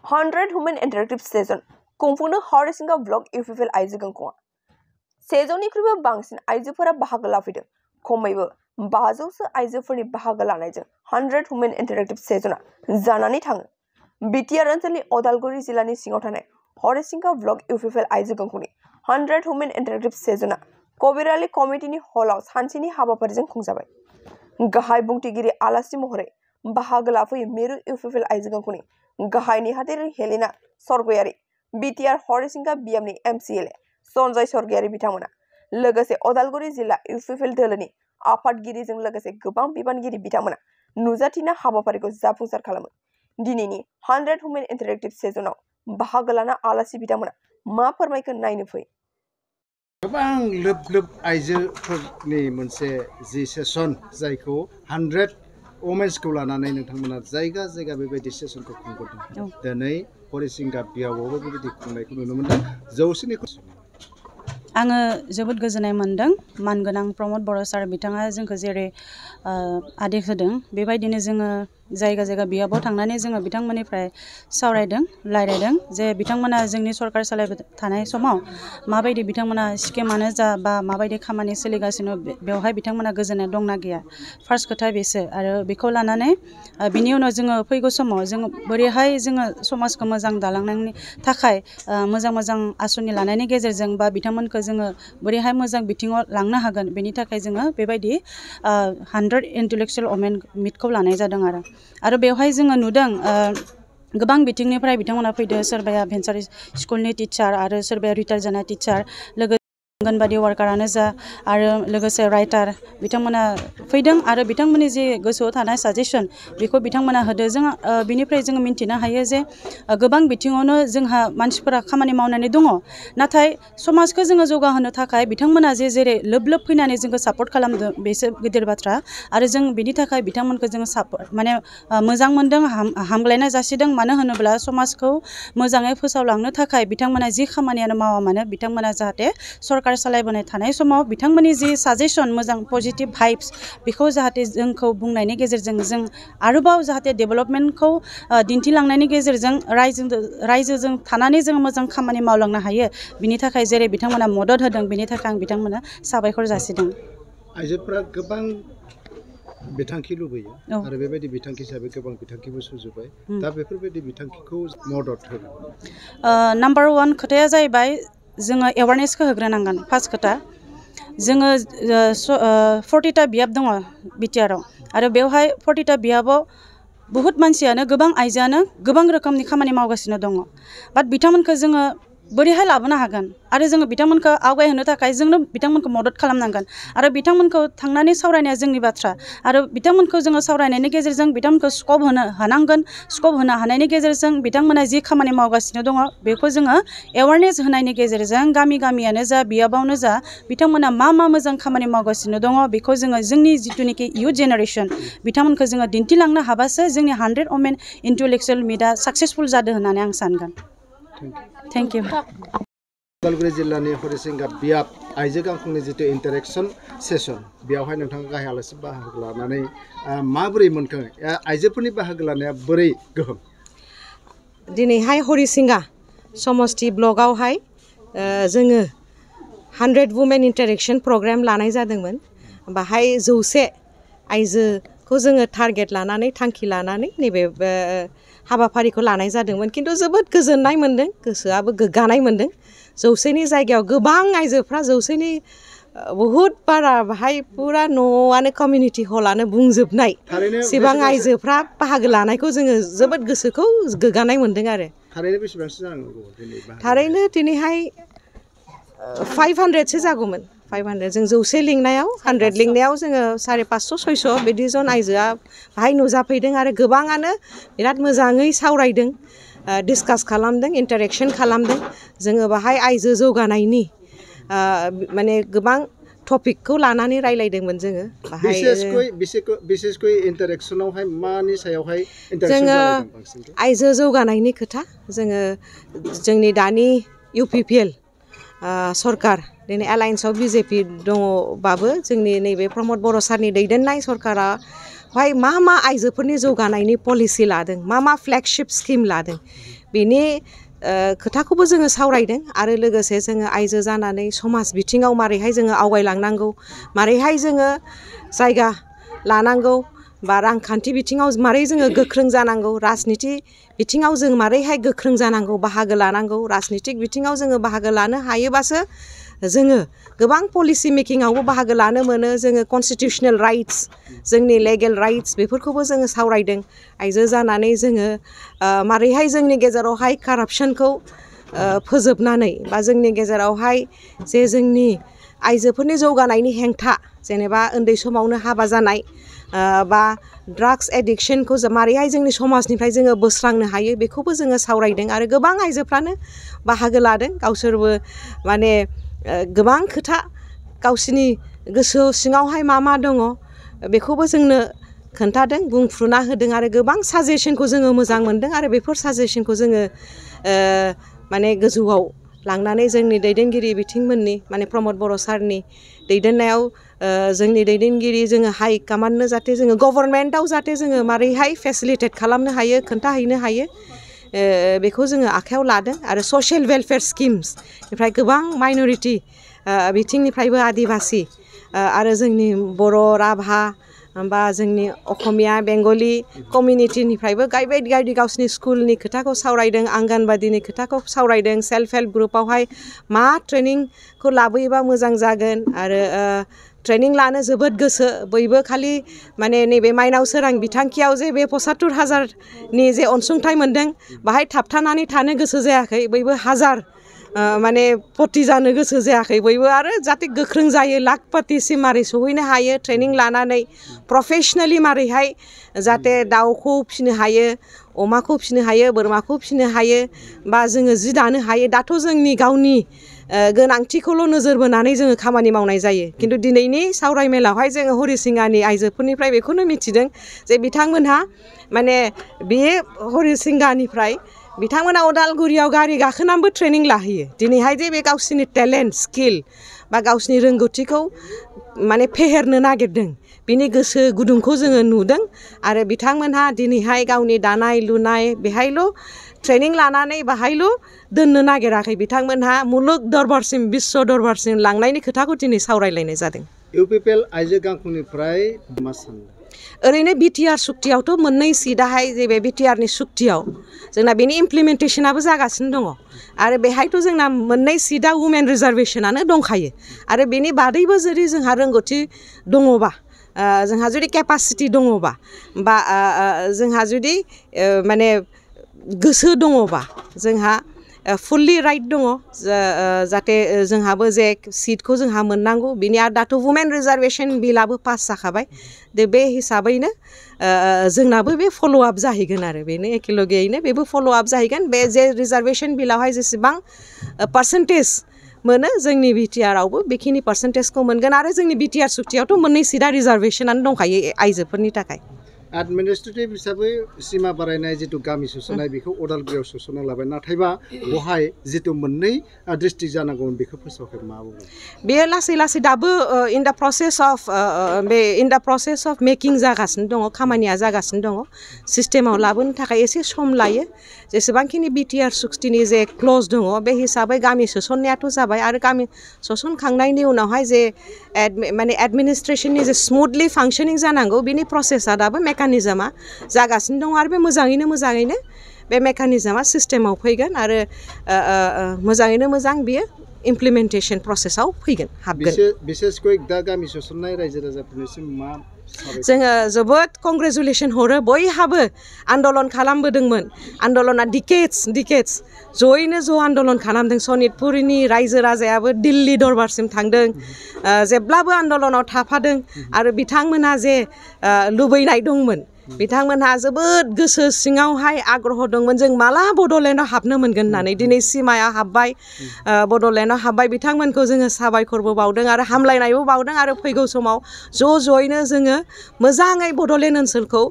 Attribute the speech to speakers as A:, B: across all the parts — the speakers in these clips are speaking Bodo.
A: 100 Human Interactive Session खुंफुंनो हरिसिंगा ब्लग UPPL आइज गंखङा सेजौनिख्रुइबो बांसिन आइजोफोरा बाहागो लाफैदों खमैबो 500सो आइजोफोरनि बाहागो लानायजों 100 Human Interactive Session जानानै थाङो बिटिआर ओनसोलनि अदालगुरि जिल्लानि सिङाव थानाय हरिसिंगा ब्लग UPPL आइज गंखंनि 100 Human Interactive Session कबिरालि कमिटिनि हलाव सानसेनि हाबाफारिजों खुंजाबाय गाहाय बुंथिगिरि आलासि महरै बाहागो लाफैयो मिरु UPPL आइज गंखंनि गाहाय नेहाथारि हेलेना सरगयारि बिटिआर हरिसिंगा बियामनि MCLA सनजय सरगयारि बिथांमोना लोगोसे अदालगुरि जिल्ला UPPL दोलोनि आफादगिरिजों लोगोसे गोबां बिबानगिरि बिथांमोना नुजाथिना हाबाफारिखौ जाफुंसार खालामो दिनैनि 100 Human Interactive Sessionआव बाहागो लाना आलासि बिथांमोना मा फोरमायखो नायनो फै
B: गोबां लोब आइजोफोरनि मोनसे जि सेसन जायखौ 100 वमेन्सखौ लानानै नोंथांमोना जायगा जायगा बेबायदि सेसनखौ खुंबोदों दिनै हरिसिंगा बियावबो बेबायदि खुंनायखौ नुनो मोनदों जौसेनि
C: आङो जोबोद गोजोननाय मोनदों मानगोनां प्रमद बर' सार बिथाङा जोंखौ जेरै आदेश होदों बेबायदिनो जोङो जायगा जायगा बियाबाव थांनानै जोङो बिथांमोननिफ्राय सावरायदों रायलायदों जे बिथांमोना जोंनि सरकार सालायबाय थानाय समाव माबायदि बिथांमोना स्किमानो जा बा माबायदि खामानि सोलिगासिनो बेवहाय बिथांमोना गोजोननाय दंना गैया फार्स्ट खोथा बेसो आरो बेखौ लानानै बिनि उनाव जोङो फैगौ समाव जोङो बोरैहाय जोङो समाजखौ मोजां दालांनायनि थाखाय मोजां आसनि लानायनि गेजेरजों बा बिथांमोनखौ जोङो बोरैहाय मोजां बिथिङाव लांनो हागोन बेनि थाखाय जोङो बेबायदि 100 इन्टेलेक्चुवेल वमेन मिटखौ लानाय जादों आरो बेवहाय जोङो नुदों गोबां बिथिंनिफ्राय बिथांमोना फैदो सोरबाया भेन्सार स्कुलनि टिचार आरो सोरबाया रिटायार जानाय टिचार लोगोसे आंगनबादि वार्कारानो जा आरो लोगोसे राइटार बिथांमोना फैदों आरो बिथांमोननि जे गोसोआव थानाय साजेसन बेखौ बिथांमोना होदो जों बिनिफ्राय जोङो मिन्थिनो हायो जे गोबां बिथिङावनो जोंहा मानसिफोरा खामानि मावनानै दङ नाथाय समाजखौ जोङो जौगाहोनो थाखाय बिथांमोना जेरै लोब फैनानै जोंखौ सापर्ट खालामदों बेसो गिदिर बाथ्रा आरो जों बिनि थाखाय बिथांमोनखौ जोङो सापर्ट माने मोजां मोनदों हामग्लायनाय जासिदों मानो होनोब्ला समाजखौ मोजाङै फोसावलांनो थाखाय बिथांमोना जि खामानियानो मावा मानो बिथांमोना जाहाथे सरकार सालायबोनाय थानाय समाव बिथांमोननि जि साजेसन मोजां पजिटिभ भाइब्स बेखौ जाहाथे जोंखौ बुंनायनि गेजेरजों जों आरोबाव जाहाथे डेभेलपमेन्टखौ दिन्थिलांनायनि गेजेरजों रायजोजों थानानै जों मोजां खामानि मावलांनो हायो बिनि थाखाय जेरै बिथांमोना मदद होदों बिनि थाखाय आं बिथांमोना साबायखर जासिदों
B: आइजोफोरा गोबां बिथांखि लुबैयो आरो बेबायदि बिथांखि हिसाबै गोबां बिथांखिबो सुजुबाय दा बेफोरबायदि बिथांखिखौ मदद होगोन
C: नाम्बार 1 खोथाया जाहैबाय जोङो एवारनेसखौ होग्रोनांगोन फार्स्ट खोथा जोङो 40टा बियाब दङ बिटिआरआव आरो बेवहाय 40टा बियाबाव बहुत मानसियानो गोबां आइजोआनो गोबां रोखोमनि खामानि मावगासिनो दङ बाट बिथांमोनखौ जोङो बोरैहाय लाबोनो हागोन आरो जोङो बिथांमोनखौ आवगायहोनो थाखाय जोंनो बिथांमोनखौ मदद खालामनांगोन आरो बिथांमोनखौ थांनानै सावरायनाया जोंनि बाथ्रा आरो बिथांमोनखौ जोङो सावरायनायनि गेजेरजों बिथांमोनखौ स्कप होनो हानांगोन स्कप होनो हानायनि गेजेरजों बिथांमोना जि खामानि मावगासिनो दङ बेखौ जोङो एवारनेस होनायनि गेजेरजों गामियानो जा बियाबावनो जा बिथांमोना मा मोजां खामानि मावगासिनो दङ बेखौ जोङो जोंनि जिथुनिखि इयुथ जेनेरेसन बिथांमोनखौ जोङो दिन्थिलांनो हाबासो जोंनि 100 वमेन इन्टेलेक्चुवेल मिटआ साक्सेसफुल जादों होननानै आं सानगोन थैंक इउ
B: उदालगुरि जिल्लानि हरिसिंगा बियाब आइजो गांखंनि जितु इन्टारेक्शन सेसन बेयावहाय नोंथाङा गाहाय आलासि बाहागो लानानै माबोरै मोनखो आइजोफोरनि बाहागो लानाया बोरै गोहोम
D: दिनैहाय हरिसिंगा समष्टि ब्लकआवहाय जोङो 100 वुमेन इन्टारेक्शन प्रग्राम लानाय जादोंमोन बाहाय 100 आइजोखौ जोङो टारगेट लानानै थांखि लानानै नैबे हाबाफारिखौ लानाय जादोंमोन किन्तु जोबोद गोजोननाय मोनदों गोसोआबो गोग्गानाय मोनदों 100नि जायगायाव गोबां आइजोफ्रा 100नि बहुत बारा बाहाय पुरा न'आनो कमिउनिटि हलानो बुंजोबनाय सिबां आइजोफ्रा बाहागो लानायखौ जोङो जोबोद गोसोखौ गोग्गानाय मोनदों आरो
B: थारैनो बेसेबांसो जानांगौ दिनै
D: थारैनो दिनैहाय 500सो जागौमोन 500 जों 100 लिंनायाव 100 लिंनायाव जोङो 550-600 बिदि जन आइजोआ बाहाय नुजाफैदों आरो गोबाङानो बिराद मोजाङै सावरायदों डिसकास खालामदों इन्टारेक्शन खालामदों जोङो बाहाय आइजो जौगानायनि माने गोबां टपिकखौ लानानै रायलायदोंमोन जोङो बाहाय
B: बिसेसकै इन्टारेक्शनावहाय मानि सायावहाय इन्टारेक्शन
D: जोङो
B: जालायदों बांसिन
D: आइजो जौगानायनि खोथा जोङो जोंनि दानि UPPL सरकार दिनै एलायन्सआव BJP दङबाबो जोंनि नैबे प्रमद बर' सारनि दैदेननाय सरकारा बेवहाय मा आइजोफोरनि जौगानायनि पलिसि लादों, मा फ्लेगशिप स्किम लादों, बेनि खोथाखौबो जोङो सावरायदों। आरो लोगोसे जोङो आइजो जानानै समाज बिथिङाव मारैहाय जोङो आवगायलांनांगौ, मारैहाय जोङो जायगा लानांगौ, बा रांखान्थि बिथिङाव मारै जोङो गोख्रों जानांगौ, राजनिथि बिथिङाव जों मारैहाय गोख्रों जानांगौ, बाहागो लानांगौ, राजनिथिक बिथिङाव जोङो बाहागो लानो हायोबासो जोङो गोबां पलिसि मेकिंआवबो बाहागो लानो मोनो। जोङो कनस्टिटिउसनेल राइट्स, जोंनि लेगेल राइट्स बेफोरखौबो जोङो सावरायदों। आइजो जानानै जोङो मारैहाय जोंनि गेजेरावहाय कारापसनखौ फोजोबनानै, बा जोंनि गेजेरावहाय जे जोंनि आइजोफोरनि जौगानायनि हेंथा, जेनेबा उन्दै समावनो हाबा जानाय, बा ड्राग्स एडिक्शनखौ मारैहाय जोंनि समाजनिफ्राय जोङो बोस्रांनो हायो, बेखौबो जोङो सावरायदों। आरो गोबां आइजोफ्रानो बाहागो लादों, गावसोरबो माने गोबां खोथा गावसोरनि गोसो सिङावहाय मा दङ बेखौबो जोंनो खोन्थादों, बुंफ्रुना होदों। आरो गोबां साजेसनखौ जोङो मोजां मोनदों। आरो बेफोर साजेसनखौ जोङो माने गोजौआव लांनानै जोंनि दैदेनगिरि बिथिंमोननि, माने प्रमद बर' सारनि दैदेननायाव जोंनि दैदेनगिरि जोङो हाइ कामान्डनो जाहाथे जोङो गभर्नमेन्टआव जाहाथे जोङो मारैहाय फेसिलिटेट खालामनो हायो, खोन्थाहैनो हायो, बेखौ जोङो आखायाव लादों। आरो ससियेल वेलफेयार स्किम्सनिफ्राय गोबां माइन'रिटि बिथिंनिफ्रायबो आदिबासि आरो जोंनि बर', राभा, बा जोंनि असमिया, बेंगलि कमिउनिटिनिफ्रायबो गावबायदि गावसिनि स्कुलनि खोथाखौ सावरायदों, आंगनबादिनि खोथाखौ सावरायदों, सेल्फ हेल्प ग्रुपआवहाय मा ट्रेनिंखौ लाबोयोबा मोजां जागोन। आरो ट्रेनिं लानो जोबोद गोसो बयबो, खालि माने नैबे माइनाव सोरां बिथांखियाव जे बे 75,000नि जे अनसुंथाइ मोन्दों, बाहाय थाबथानानै थानो गोसो जायाखै, बयबो हाजार माने पति जानो गोसो जायाखै बयबो। आरो जाहाथे गोख्रों जायो, लाखपतिसिम मारै सहैनो हायो, ट्रेनिं लानानै प्रफेशनेलि मारैहाय जाहाथे दाउखौ फिसिनो हायो, अमाखौ फिसिनो हायो, बोरमाखौ फिसिनो हायो, बा जोङो जि दानो हायो। दाथ' जोंनि गावनि गोनांथिखौल' नोजोर बोनानै जोङो खामानि मावनाय जायो। खिन्थु दिनैनि सावरायमेलावहाय जोङो हरिसिंगानि आइजोफोरनिफ्राय बेखौनो मिथिदों जे बिथांमोनहा माने बे हरिसिंगानिफ्राय बिथांमोना उदालगुरियाव गारि गाखोनानैबो ट्रेनिं लाहैयो। दिनैहाय जे बे गावसिनि टेलेन्ट, स्किल, बा गावसिनि रोंगौथिखौ माने फेहेरनो नागिरदों, बिनि गोसो गुदुंखौ जोङो नुदों। आरो बिथांमोनहा दिनैहाय गावनि दानाय लुनाय बेहायल' ट्रेनिं लानानै बाहायल' दोननो नागिराखै, बिथांमोनहा मुलुग दरबारसिम, बिश्व दरबारसिम लांनायनि खोथाखौ दिनै सावरायलायनाय जादों।
B: UPPL आइजो गांखंनिफ्राय मा सानदों?
D: ओरैनो बिटिआर सुक्तियावथ' मोननै सिटआहाय जे बे बिटिआरनि सुक्तियाव जोंना बेनि इमप्लिमेन्टेसनाबो जागासिनो दङ। आरो बेहायथ' जोंना मोननै सिटआ वुमेन रिजार्भेसनानो दंखायो। आरो बेनि बादैबो जुदि जोंहा रोंगौथि दङबा, जोंहा जुदि केपासिटि दङबा, बा जोंहा जुदि माने गोसो दङबा, जोंहा फुल्लि राइट दङ जाहाथे जोंहाबो जे सिटखौ जोंहा मोननांगौ। बिनि आरो दाथ' वुमेन रिजार्भेसन बिलआबो पास जाखाबाय। बे हिसाबैनो जोंनाबो बे फल'आप जाहैगोन। आरो बेनो एखेलगेयैनो बेबो फल'आप जाहैगोन। बे जे रिजार्भेसन बिलावहाय जेसेबां पार्सेन्टेज मोनो, जोंनि बिटिआरआवबो बेखिनि पार्सेन्टेजखौ मोनगोन। आरो जोंनि बिटिआर सुक्तियावथ' मोननै सिटआ रिजार्भेसनानो दंखायो आइजोफोरनि थाखाय।
B: एडमिनिस्ट्रेटिभ हिसाबै सिमा बारायनाय जिथु गामि सोसननाय बेखौ उदालगुरियाव सोसनना लाबाय, नाथायबा बहाय जिथु मोननै डिस्ट्रिक्ट जानांगौमोन बेखौ फोसावखै, मा बुंगोन?
D: बेयो लासै लासै दाबो इन दा प्रसेस अफ मेकिं जागासिनो दङ, खामानिया जागासिनो दङ। सिस्टेमाव लाबोनो थाखाय एसे सम लायो। जेसेबांखिनि बिटिआर सुक्तिनि जे क्लज दङ, बे हिसाबै गामि सोसननायाथ' जाबाय। आरो गामि सोसनखांनायनि उनावहाय जे माने एडमिनिस्ट्रेसननि जे स्मुथलि फांसनिं जानांगौ, बिनि प्रसेसा दाबो मेकानिजमा जागासिनो दङ। आरो बे मोजाङैनो बे मेकानिजमा सिस्टेमाव फैगोन। आरो मोजाङैनो मोजां बियो इमप्लिमेन्टेसन प्रसेसआव फैगोन, हाबगोन।
B: बिसेसকৈ दा गामि सोसननाय रायजो राजाफोरनिसिम मा
D: जोङो जोबोद कंग्रेचुलेसन हरो। बयहाबो आन्दलन खालामबोदोंमोन, आन्दलना डिकेट्स जयैनो ज' आन्दलन खालामदों। सनितपुरनि रायजो राजायाबो दिल्ली दरबारसिम थांदों, जेब्लाबो आन्दलनाव थाफादों। आरो बिथांमोनहा जे लुबैनाय दंमोन, बिथांमोनहा जोबोद गोसो सिङावहाय आग्रह दंमोन, जों माला बड'लेण्डआव हाबनो मोनगोन होननानै। दिनै सिमाया हाबबाय, बड'लेण्डआव हाबबाय। बिथांमोनखौ जोङो साबायखरबो बावदों आरो हामलायनायबो बावदों। आरो फैगौ समाव ज'यैनो जोङो मोजाङै बड'लेण्ड ओनसोलखौ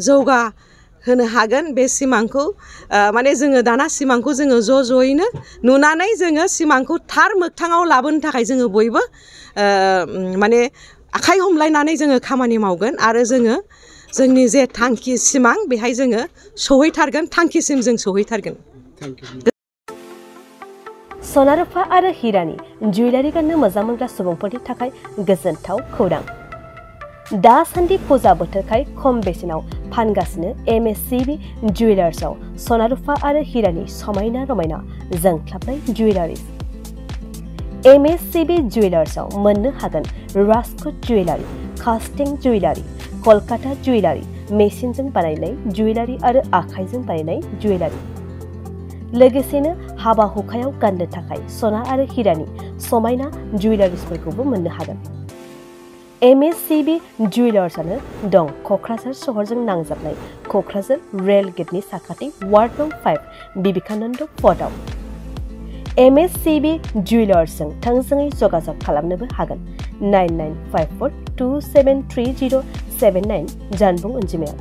D: जौगाहोनो हागोन। बे सिमांखौ माने जोङो दाना सिमांखौ जोङो ज'यैनो नुनानै जोङो सिमांखौ थार मोगथाङाव लाबोनो थाखाय जोङो बयबो माने आखाइ हमलायनानै जोङो खामानि मावगोन। आरो जोङो जोंनि जे थांखि सिमां बेहाय जोङो सहैथारगोन थांखिसिम जों सहैथारगोन
E: सना रुफा आरो हिरानि जुवेलारि गाननो मोजां मोनग्रा सुबुंफोरनि थाखाय गोजोनथाव खौरां दासान्दि फुजा बोथोरखाय खम बेसेनाव फानगासिनो MSCB जुवेलार्सआव सना रुफा आरो हिरानि समायना रमायना जोंख्लाबनाय जुवेलारि MSCB जुवेलार्सआव मोननो हागोन राजकोट जुवेलारि कास्टिं जुवेलारि कलकाता जुवेलारि मेसिनजों बानायनाय जुवेलारि आरो आखाइजों बानायनाय जुवेलारि लोगोसेनो हाबा हुखायाव गाननो थाखाय सना आरो हिरानि समायना जुवेलारिसफोरखौबो मोननो हागोन MSCB जुवेलार्सआनो दं क'क्राझार सहरजों नांजाबनाय क'क्राझार रेल गेटनि साखाथि वार्ड नं 5 बिबेकानन्द फर्टआव MSCB जुवेलार्सजों थोंजोङै जगाजग खालामनोबो हागोन 9954273079 जानबुं अनजिमायाव